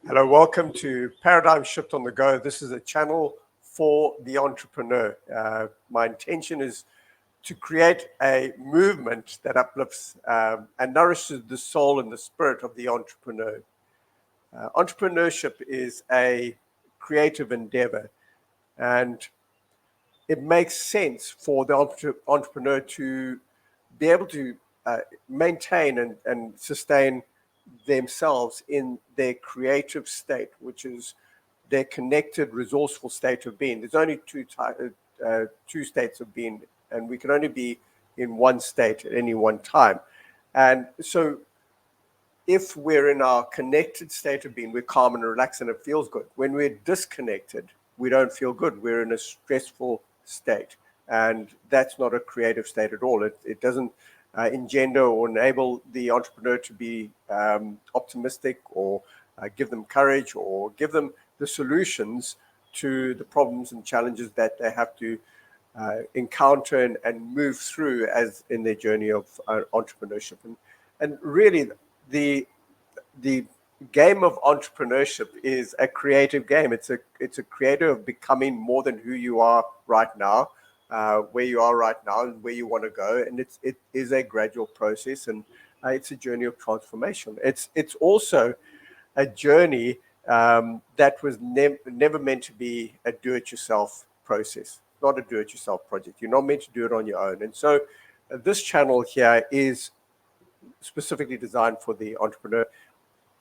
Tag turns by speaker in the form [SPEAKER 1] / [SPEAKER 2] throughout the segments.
[SPEAKER 1] Hello, welcome to Paradigm Shift on the Go. This is a channel for the entrepreneur. My intention is to create a movement that uplifts and nourishes the soul and the spirit of the entrepreneur. Entrepreneurship is a creative endeavor, and it makes sense for the entrepreneur to be able to maintain and sustain themselves in their creative state, which is their connected, resourceful state of being. There's only two states of being, and we can only be in one state at any one time. And so if we're in our connected state of being, we're calm and relaxed and it feels good. When we're disconnected, we don't feel good. We're in a stressful state. And that's not a creative state at all. It doesn't engender or enable the entrepreneur to be optimistic or give them courage or give them the solutions to the problems and challenges that they have to encounter and move through as in their journey of entrepreneurship. And really, the game of entrepreneurship is a creative game. It's a creative of becoming more than who you are right now, where you are right now, and where you want to go. And it is a gradual process, and it's a journey of transformation. It's also a journey that was never meant to be a do-it-yourself process, not a do-it-yourself project. You're not meant to do it on your own. And so this channel here is specifically designed for the entrepreneur.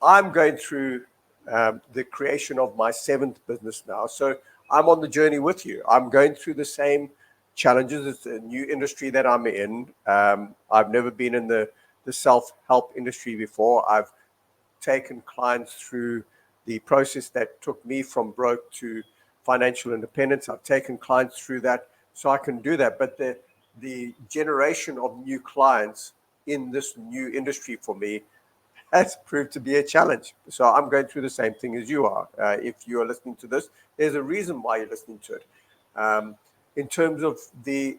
[SPEAKER 1] I'm going through the creation of my 7th business now. So I'm on the journey with you. I'm going through the same challenges. It's a new industry that I'm in. I've never been in the self-help industry before. I've taken clients through the process that took me from broke to financial independence. I've taken clients through that, so I can do that. But the generation of new clients in this new industry for me has proved to be a challenge. So I'm going through the same thing as you are. If you are listening to this, there's a reason why you're listening to it. In terms of the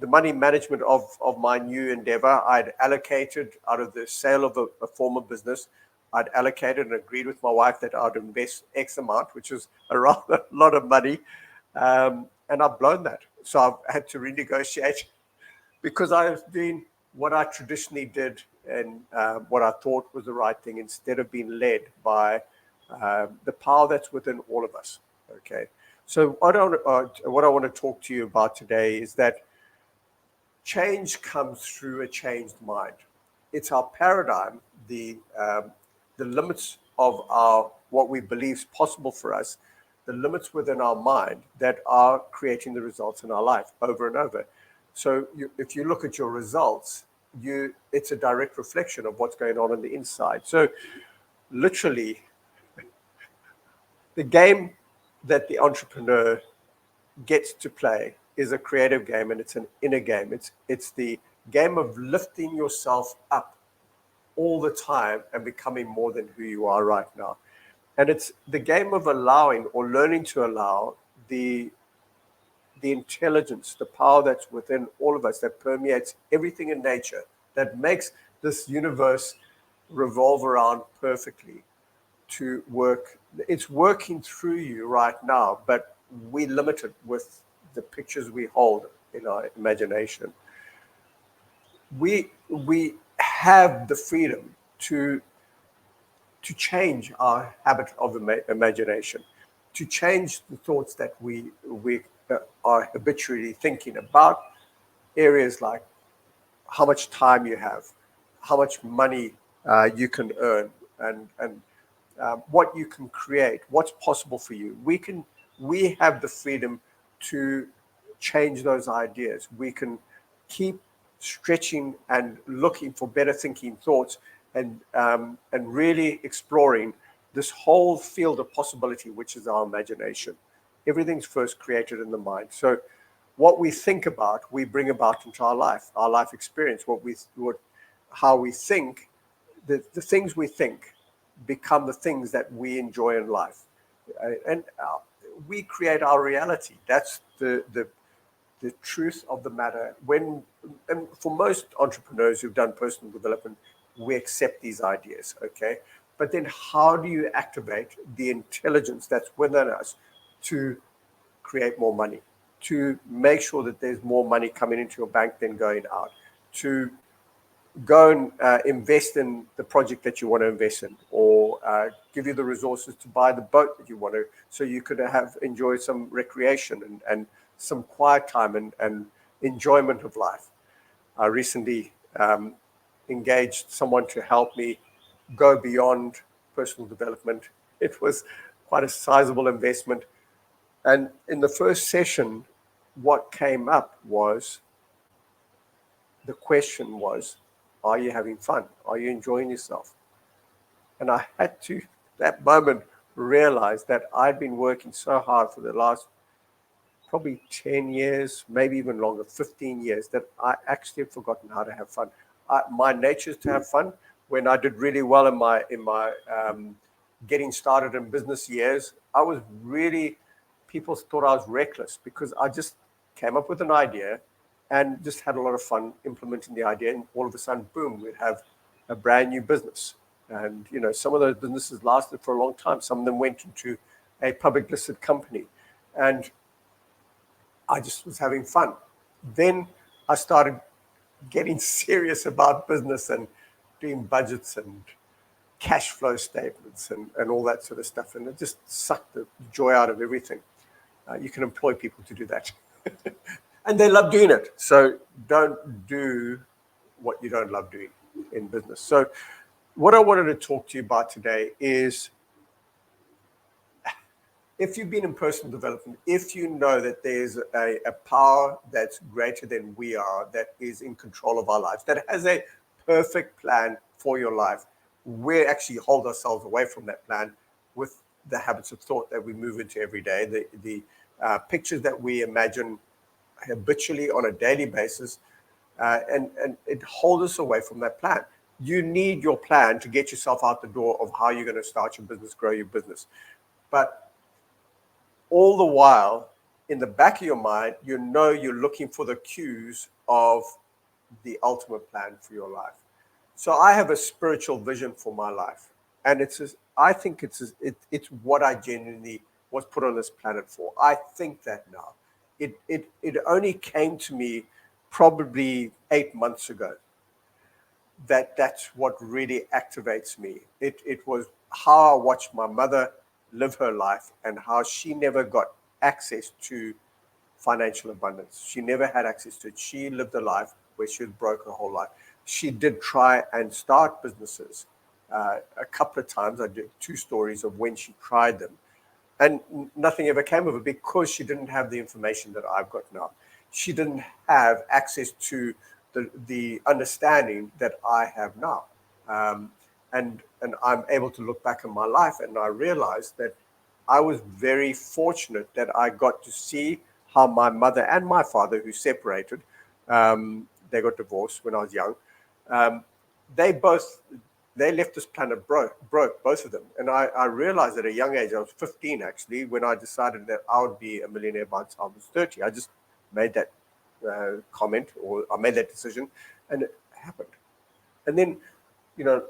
[SPEAKER 1] money management of my new endeavor, I'd allocated out of the sale of a former business, I'd allocated and agreed with my wife that I'd invest X amount, which is a rather lot of money. And I've blown that. So I've had to renegotiate because I've been what I traditionally did and what I thought was the right thing instead of being led by the power that's within all of us. Okay. So what I want to talk to you about today is that change comes through a changed mind. It's our paradigm, the limits of what we believe is possible for us, the limits within our mind that are creating the results in our life over and over. So if you look at your results, it's a direct reflection of what's going on the inside. So literally, the game that the entrepreneur gets to play is a creative game, and it's an inner game. It's the game of lifting yourself up all the time and becoming more than who you are right now. And it's the game of allowing or learning to allow the intelligence, the power that's within all of us, that permeates everything in nature, that makes this universe revolve around perfectly, to work. It's working through you right now, but we limit it with the pictures we hold in our imagination. We have the freedom to change our habit of imagination, to change the thoughts that we are habitually thinking about areas like how much time you have, how much money you can earn, and what you can create, what's possible for you. We have the freedom to change those ideas. We can keep stretching and looking for better thinking thoughts and really exploring this whole field of possibility, which is our imagination. Everything's first created in the mind. So what we think about, we bring about into our life experience. How we think, the things we think become the things that we enjoy in life, and we create our reality. That's the truth of the matter. And for most entrepreneurs who've done personal development, we accept these ideas. Okay, But then how do you activate the intelligence that's within us to create more money, to make sure that there's more money coming into your bank than going out, to go and invest in the project that you want to invest in, or give you the resources to buy the boat that you want to, so you could enjoy some recreation and some quiet time and enjoyment of life. I recently engaged someone to help me go beyond personal development. It was quite a sizable investment. And in the first session, what came up was, the question was, are you having fun? Are you enjoying yourself? And I had to, that moment, realize that I'd been working so hard for the last probably 10 years, maybe even longer, 15 years, that I actually have forgotten how to have fun. My nature is to have fun. When I did really well in my getting started in business years, I was really, people thought I was reckless because I just came up with an idea and just had a lot of fun implementing the idea. And all of a sudden, boom, we'd have a brand new business. And, you know, some of those businesses lasted for a long time. Some of them went into a public listed company. And I just was having fun. Then I started getting serious about business and doing budgets and cash flow statements and all that sort of stuff. And it just sucked the joy out of everything. You can employ people to do that. And they love doing it. So don't do what you don't love doing in business. So what I wanted to talk to you about today is, if you've been in personal development, if you know that there's a power that's greater than we are, that is in control of our lives, that has a perfect plan for your life, we actually hold ourselves away from that plan with the habits of thought that we move into every day, the pictures that we imagine habitually on a daily basis, and it holds us away from that plan. You need your plan to get yourself out the door of how you're going to start your business, grow your business. But all the while, in the back of your mind, you know you're looking for the cues of the ultimate plan for your life. So I have a spiritual vision for my life. And I think it's what I genuinely was put on this planet for. I think that now. It only came to me probably 8 months ago that's what really activates me. It was how I watched my mother live her life and how she never got access to financial abundance. She never had access to it. She lived a life where she was broke her whole life. She did try and start businesses a couple of times. I did 2 stories of when she tried them. And nothing ever came of it because she didn't have the information that I've got now. She didn't have access to the understanding that I have now. And I'm able to look back in my life and I realized that I was very fortunate that I got to see how my mother and my father, who separated, they got divorced when I was young. They left this planet broke, both of them. And I realized at a young age, I was 15 actually, when I decided that I would be a millionaire by the time I was 30. I just made that comment, or I made that decision, and it happened. And then, you know,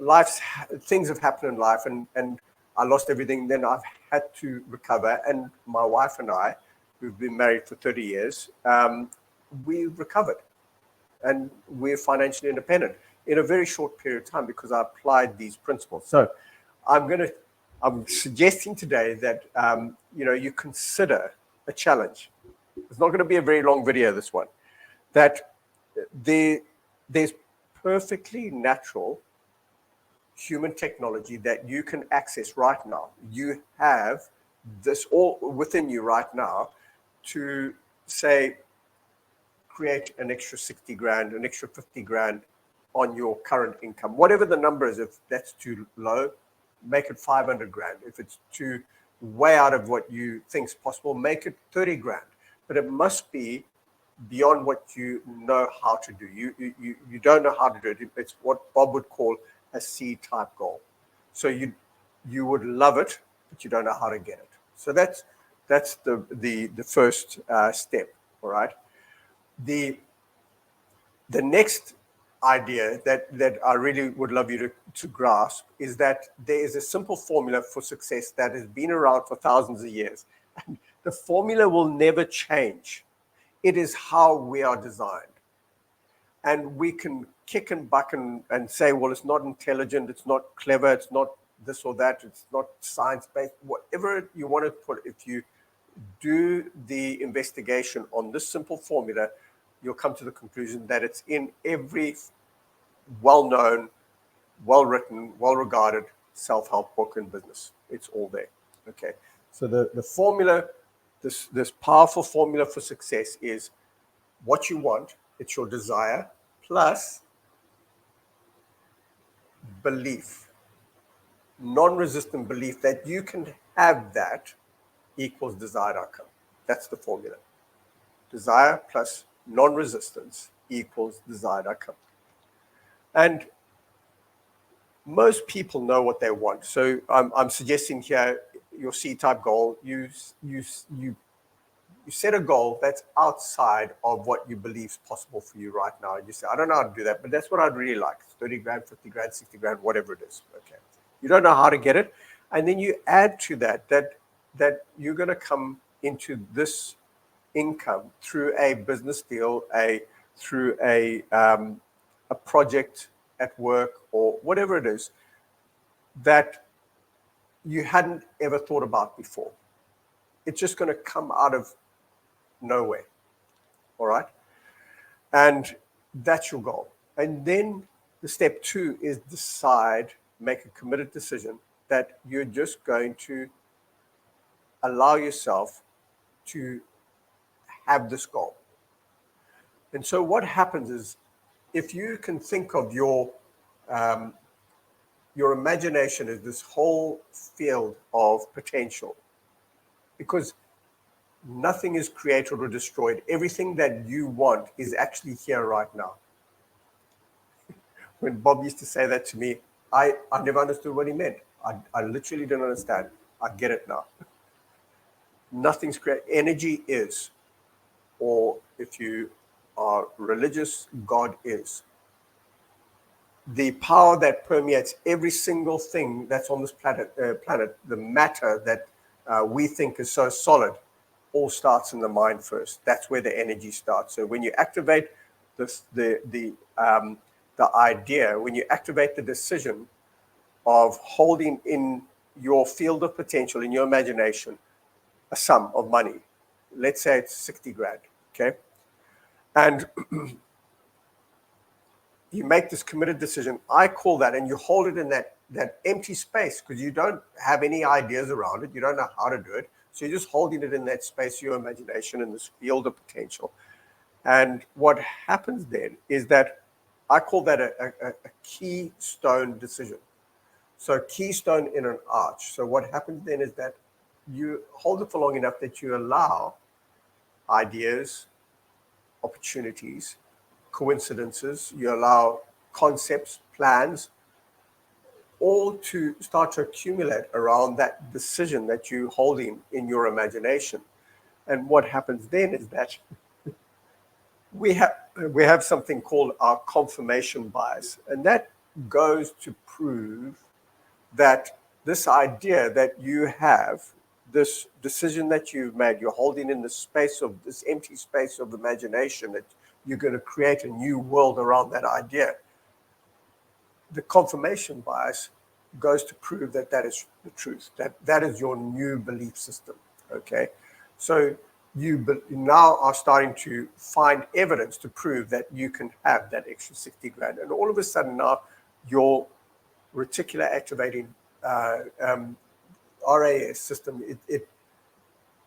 [SPEAKER 1] things have happened in life, and I lost everything. Then I've had to recover. And my wife and I, who've been married for 30 years, we recovered. And we're financially independent in a very short period of time because I applied these principles. So I'm suggesting today that, you consider a challenge. It's not going to be a very long video, this one, that there's perfectly natural human technology that you can access right now. You have this all within you right now to say, create an extra 60 grand, an extra 50 grand on your current income. Whatever the number is, if that's too low, make it 500 grand. If it's too way out of what you think is possible, make it 30 grand. But it must be beyond what you know how to do. You don't know how to do it. It's what Bob would call a C type goal. So you would love it, but you don't know how to get it. So that's the first step. All right. The next idea that I really would love you to grasp is that there is a simple formula for success that has been around for thousands of years. And the formula will never change. It is how we are designed. And we can kick and buck and say, well, it's not intelligent, it's not clever, it's not this or that, it's not science-based, whatever you want to put. If you do the investigation on this simple formula, you'll come to the conclusion that it's in every well-known, well-written, well-regarded self-help book in business. It's all there. Okay. So the formula, this powerful formula for success is what you want. It's your desire plus belief, non-resistant belief that you can have that equals desired outcome. That's the formula. Desire plus non-resistance equals desired outcome. And most people know what they want. So I'm suggesting here your C-type goal, you set a goal that's outside of what you believe is possible for you right now. And you say, I don't know how to do that, but that's what I'd really like. 30 grand, 50 grand, 60 grand, whatever it is. Okay. You don't know how to get it. And then you add to that you're going to come into this income through a business deal, through a project at work or whatever it is that you hadn't ever thought about before. It's just going to come out of nowhere. All right. And that's your goal. And then the step 2 is decide, make a committed decision that you're just going to allow yourself to have this goal. And so what happens is, if you can think of your imagination as this whole field of potential, because nothing is created or destroyed. Everything that you want is actually here right now. When Bob used to say that to me, I never understood what he meant. I literally didn't understand. I get it now. Nothing's created. Energy is, or if you are religious, God is. The power that permeates every single thing that's on this planet, the matter that we think is so solid, all starts in the mind first. That's where the energy starts. So when you activate the idea, when you activate the decision of holding in your field of potential, in your imagination, a sum of money, let's say it's 60 grand, okay? And you make this committed decision, I call that, and you hold it in that empty space because you don't have any ideas around it. You don't know how to do it. So you're just holding it in that space, your imagination, in this field of potential. And what happens then is that I call that a keystone decision. So keystone in an arch. So what happens then is that you hold it for long enough that you allow ideas, opportunities, coincidences, you allow concepts, plans, all to start to accumulate around that decision that you're holding in your imagination. And what happens then is that we have something called our confirmation bias, and that goes to prove that this idea that you have, this decision that you've made, you're holding in the space of this empty space of imagination, that you're going to create a new world around that idea. The confirmation bias goes to prove that that is the truth, that is your new belief system, okay? So you now are starting to find evidence to prove that you can have that extra 60 grand. And all of a sudden now your reticular activating RAS system, it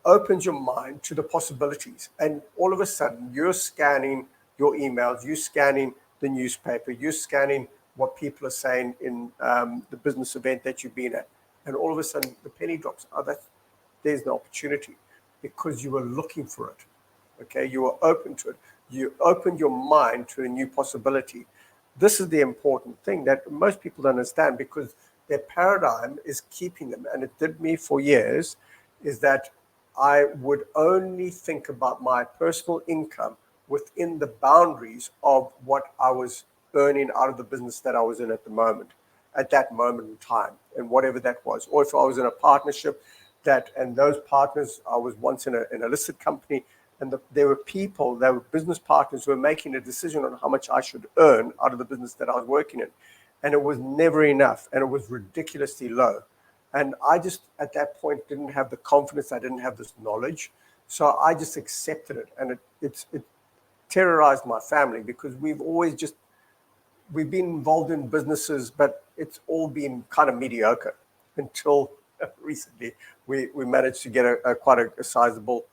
[SPEAKER 1] opens your mind to the possibilities. And all of a sudden you're scanning your emails, you're scanning the newspaper, you're scanning what people are saying in the business event that you've been at. And all of a sudden the penny drops. There's the opportunity because you were looking for it. Okay, you were open to it. You opened your mind to a new possibility. This is the important thing that most people don't understand, because their paradigm is keeping them, and it did me for years, is that I would only think about my personal income within the boundaries of what I was earning out of the business that I was in at that moment in time, and whatever that was. Or if I was in a partnership and those partners, I was once in a listed company, and there were business partners who were making a decision on how much I should earn out of the business that I was working in. And it was never enough, and it was ridiculously low. And I just, at that point, didn't have the confidence, I didn't have this knowledge. So I just accepted it. And it terrorized my family, because we've been involved in businesses, but it's all been kind of mediocre until recently we managed to get quite a sizable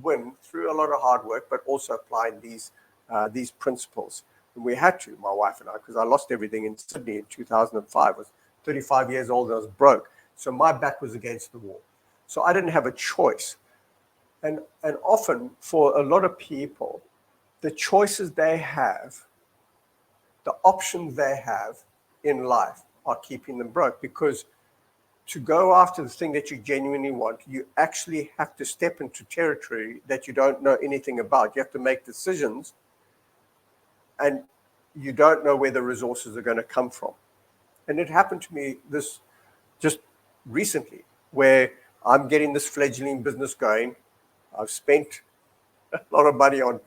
[SPEAKER 1] win through a lot of hard work, but also applying these principles. And we had to, my wife and I, because I lost everything in Sydney in 2005. I was 35 years old and I was broke. So my back was against the wall. So I didn't have a choice. And often for a lot of people, the choices they have, the options they have in life are keeping them broke, because to go after the thing that you genuinely want, you actually have to step into territory that you don't know anything about. You have to make decisions, and you don't know where the resources are going to come from. And it happened to me this just recently, where I'm getting this fledgling business going. I've spent a lot of money on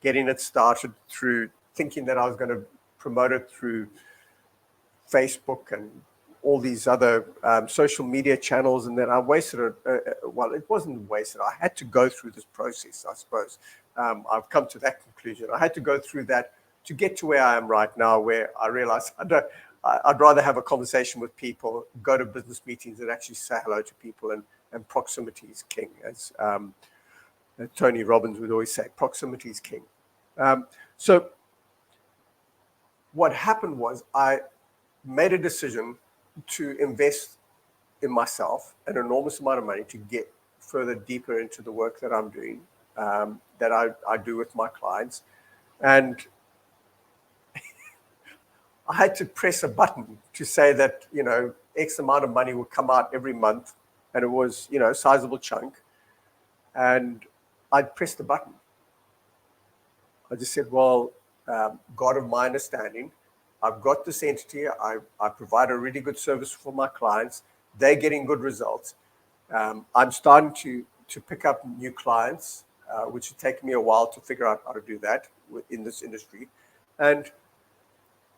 [SPEAKER 1] getting it started, through thinking that I was going to promote it through Facebook and all these other social media channels, and then I wasted it. Well, it wasn't wasted. I had to go through this process, I suppose. I've come to that conclusion. I had to go through that to get to where I am right now, where I realize I'd rather have a conversation with people, go to business meetings, and actually say hello to people, and proximity is king, as Tony Robbins would always say, proximity is king. So what happened was I made a decision to invest in myself an enormous amount of money to get further deeper into the work that I'm doing, that I do with my clients. And I had to press a button to say that, X amount of money would come out every month, and it was, a sizable chunk. And I'd press the button. I just said, well, God of my understanding, I've got this entity. I provide a really good service for my clients. They're getting good results. I'm starting to pick up new clients, which would take me a while to figure out how to do that in this industry. And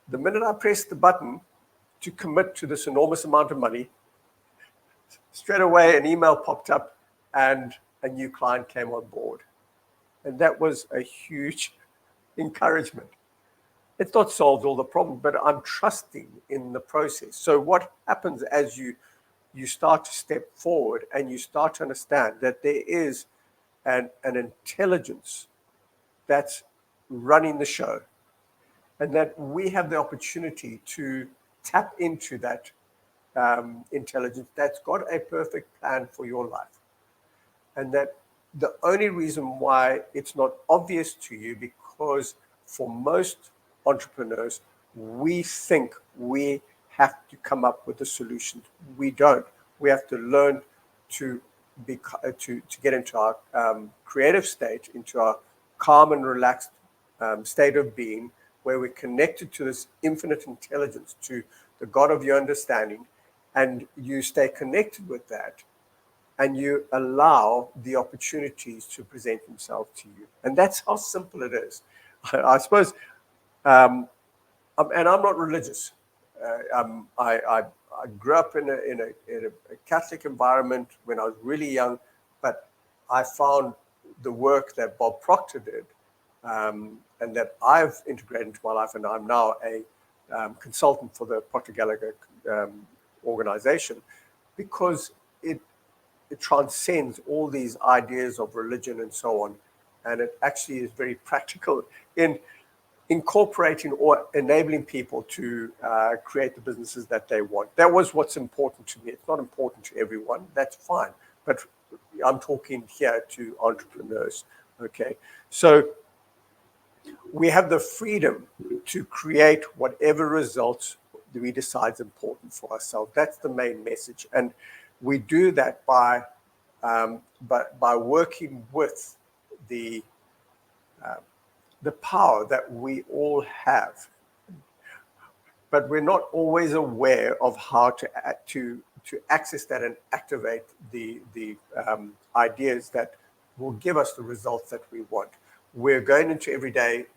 [SPEAKER 1] the minute I pressed the button to commit to this enormous amount of money, straight away an email popped up and a new client came on board. And that was a huge encouragement. It's not solved all the problem, but I'm trusting in the process. So what happens as you start to step forward and you start to understand that there is an intelligence that's running the show, and that we have the opportunity to tap into that intelligence that's got a perfect plan for your life. And that the only reason why it's not obvious to you, because for most entrepreneurs, we think we have to come up with a solution. We don't. We have to learn to get into our creative state, into our calm and relaxed state of being, where we're connected to this infinite intelligence, to the God of your understanding, and you stay connected with that, and you allow the opportunities to present themselves to you. And that's how simple it is. I suppose, and I'm not religious. I grew up in a Catholic environment when I was really young, but I found the work that Bob Proctor did, and that I've integrated into my life, and I'm now a consultant for the Proctor Gallagher organization, because it transcends all these ideas of religion and so on, and it actually is very practical in incorporating or enabling people to create the businesses that they want. That was what's important to me. It's not important to everyone. That's fine. But I'm talking here to entrepreneurs. Okay. So we have the freedom to create whatever results we decide is important for ourselves. That's the main message. And we do that by working with the power that we all have. but we're not always aware of how to access that and activate the ideas that will give us the results that we want. We're going into every day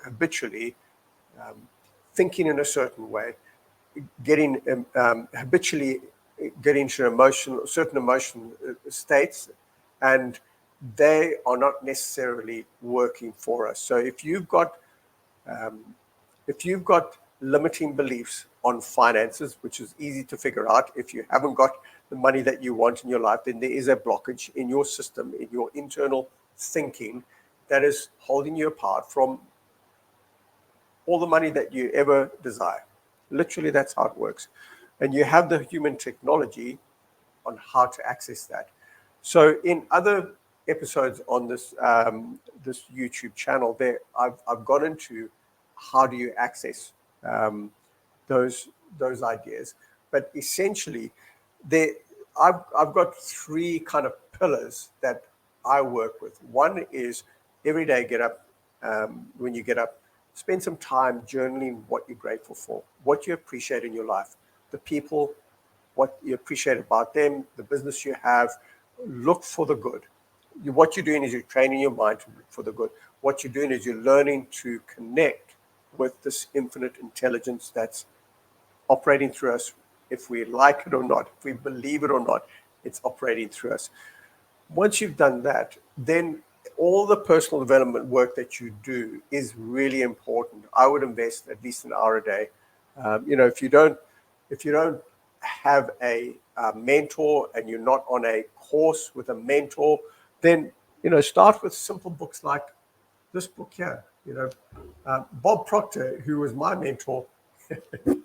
[SPEAKER 1] habitually thinking in a certain way, getting habitually getting into certain emotional states, and they are not necessarily working for us. So if you've got limiting beliefs on finances, which is easy to figure out, if you haven't got the money that you want in your life, then there is a blockage in your system, in your internal thinking, that is holding you apart from all the money that you ever desire. Literally, that's how it works. And you have the human technology on how to access that. So in other episodes on this this YouTube channel, there I've gone into how do you access those ideas. But essentially, I've got three kind of pillars that I work with. One is every day get up. When you get up, spend some time journaling what you're grateful for, what you appreciate in your life, the people, what you appreciate about them, the business you have. Look for the good. What you're doing is you're training your mind to look for the good. What you're doing is you're learning to connect with this infinite intelligence that's operating through us. If we like it or not, if we believe it or not, it's operating through us. Once you've done that, then all the personal development work that you do is really important. I would invest at least an hour a day. If you don't have a mentor and you're not on a course with a mentor, then start with simple books like this book here. Bob Proctor, who was my mentor,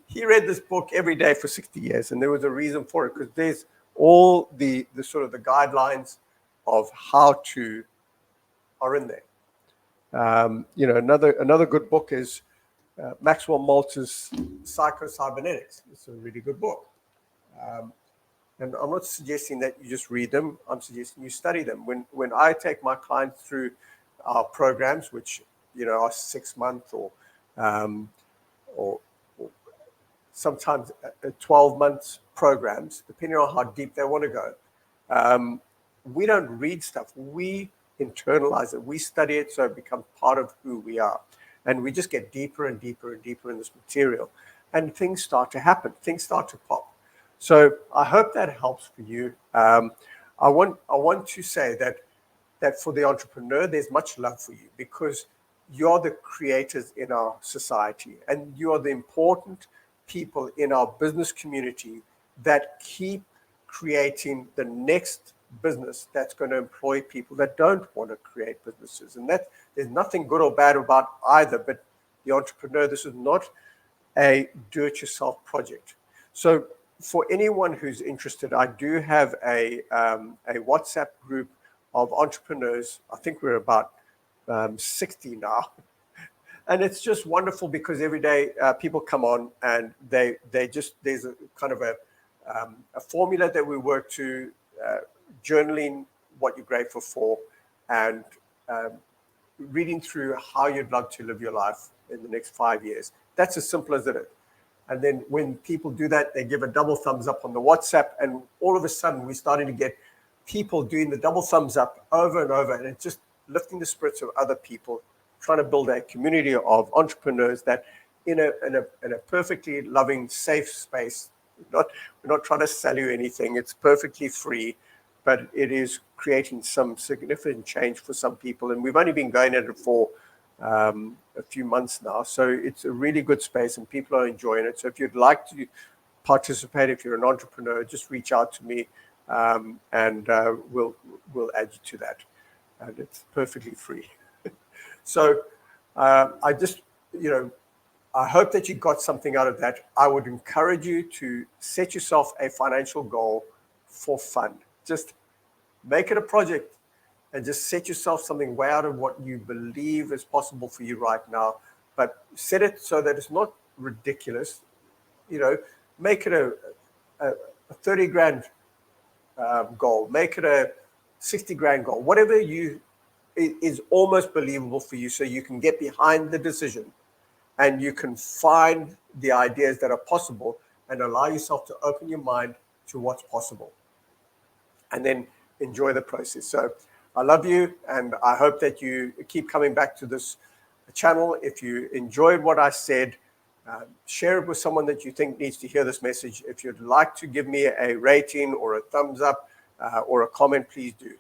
[SPEAKER 1] he read this book every day for 60 years, and there was a reason for it, because there's all the sort of the guidelines of how to are in there. Another good book is Maxwell Maltz's Psycho-Cybernetics. It's a really good book. And I'm not suggesting that you just read them. I'm suggesting you study them. When I take my clients through our programs, which are 6 month or sometimes 12 months programs, depending on how deep they want to go, we don't read stuff. We internalize it. We study it so it becomes part of who we are. And we just get deeper and deeper and deeper in this material. And things start to happen. Things start to pop. So I hope that helps for you. I want to say that for the entrepreneur, there's much love for you, because you're the creators in our society, and you are the important people in our business community that keep creating the next business that's going to employ people that don't want to create businesses. And that there's nothing good or bad about either, but the entrepreneur, this is not a do-it-yourself project. So for anyone who's interested, I do have a WhatsApp group of entrepreneurs. I think we're about 60 now. And it's just wonderful, because every day people come on and there's a kind of a formula that we work to, journaling what you're grateful for, and reading through how you'd love to live your life in the next 5 years. That's as simple as it is. And then when people do that, they give a double thumbs up on the WhatsApp, and all of a sudden we're starting to get people doing the double thumbs up over and over, and it's just lifting the spirits of other people, trying to build a community of entrepreneurs that in a perfectly loving, safe space. We're not trying to sell you anything. It's perfectly free, but it is creating some significant change for some people. And we've only been going at it for a few months now. So it's a really good space, and people are enjoying it. So if you'd like to participate, if you're an entrepreneur, just reach out to me, and we'll add you to that. And it's perfectly free. So I just, I hope that you got something out of that. I would encourage you to set yourself a financial goal for fun. Just make it a project, and just set yourself something way out of what you believe is possible for you right now. But set it so that it's not ridiculous. Make it a 30 grand goal. Make it a 60 grand goal. Whatever is almost believable for you, so you can get behind the decision and you can find the ideas that are possible and allow yourself to open your mind to what's possible. And then enjoy the process. So I love you, and I hope that you keep coming back to this channel. If you enjoyed what I said, share it with someone that you think needs to hear this message. If you'd like to give me a rating or a thumbs up or a comment, please do.